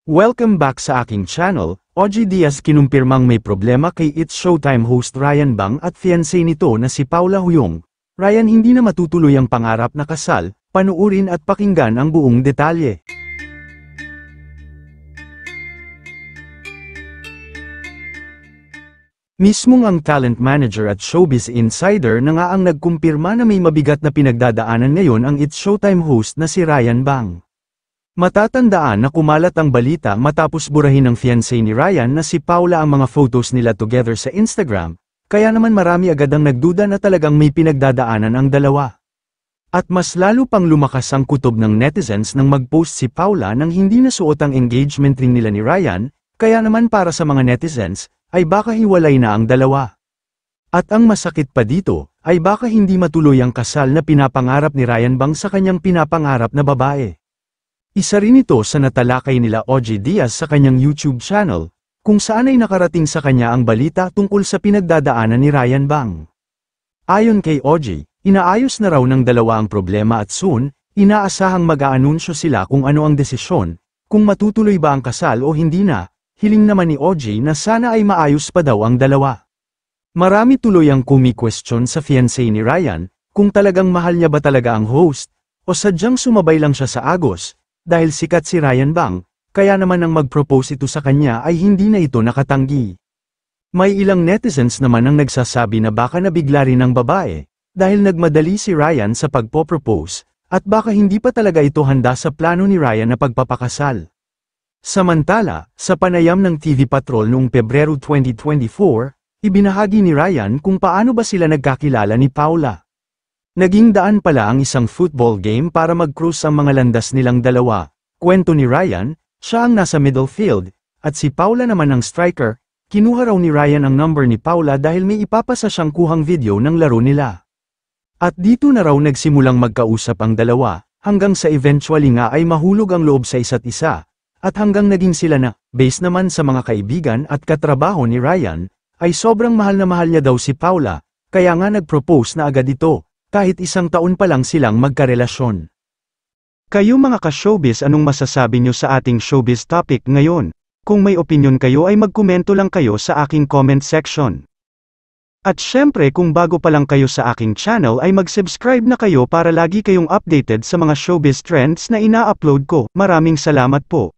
Welcome back sa aking channel. OG Diaz kinumpirmang may problema kay It's Showtime host Ryan Bang at fiancé nito na si Paula Huyong. Ryan hindi na matutuloy ang pangarap na kasal, panuurin at pakinggan ang buong detalye. Mismong ang talent manager at showbiz insider na nga ang nagkumpirma na may mabigat na pinagdadaanan ngayon ang It's Showtime host na si Ryan Bang. Matatandaan na kumalat ang balita matapos burahin ng fiancé ni Ryan na si Paula ang mga photos nila together sa Instagram, kaya naman marami agad ang nagduda na talagang may pinagdadaanan ang dalawa. At mas lalo pang lumakas ang kutob ng netizens nang mag-post si Paula nang hindi nasuot ang engagement ring nila ni Ryan, kaya naman para sa mga netizens, ay baka hiwalay na ang dalawa. At ang masakit pa dito, ay baka hindi matuloy ang kasal na pinapangarap ni Ryan Bang sa kanyang pinapangarap na babae. Isa rin ito sa natalakay nila OG Diaz sa kanyang YouTube channel, kung saan ay nakarating sa kanya ang balita tungkol sa pinagdadaanan ni Ryan Bang. Ayon kay OG, inaayos na raw ng dalawa ang problema at soon, inaasahang mag-aanunsyo sila kung ano ang desisyon, kung matutuloy ba ang kasal o hindi na. Hiling naman ni OG na sana ay maayos pa daw ang dalawa. Marami tuloy ang kumi-question sa fiancé ni Ryan, kung talagang mahal niya ba talaga ang host, o sadyang sumabay lang siya sa agos. Dahil sikat si Ryan Bang, kaya naman ang mag-propose ito sa kanya ay hindi na ito nakatanggi. May ilang netizens naman ang nagsasabi na baka nabigla rin ang babae, dahil nagmadali si Ryan sa pagpo-propose, at baka hindi pa talaga ito handa sa plano ni Ryan na pagpapakasal. Samantala, sa panayam ng TV Patrol noong Pebrero 2024, ibinahagi ni Ryan kung paano ba sila nagkakilala ni Paula. Naging daan pala ang isang football game para mag-cruise ang mga landas nilang dalawa. Kwento ni Ryan, siya ang nasa middle field, at si Paula naman ang striker. Kinuha raw ni Ryan ang number ni Paula dahil may ipapasa siyang kuhang video ng laro nila. At dito na raw nagsimulang magkausap ang dalawa, hanggang sa eventually nga ay mahulog ang loob sa isa't isa. At hanggang naging sila na, based naman sa mga kaibigan at katrabaho ni Ryan, ay sobrang mahal na mahal niya daw si Paula, kaya nga nag-propose na agad ito. Kahit isang taon pa lang silang magkarelasyon. Kayo mga ka-showbiz, anong masasabi nyo sa ating showbiz topic ngayon? Kung may opinion kayo ay magkomento lang kayo sa aking comment section. At syempre kung bago pa lang kayo sa aking channel ay mag-subscribe na kayo para lagi kayong updated sa mga showbiz trends na ina-upload ko. Maraming salamat po.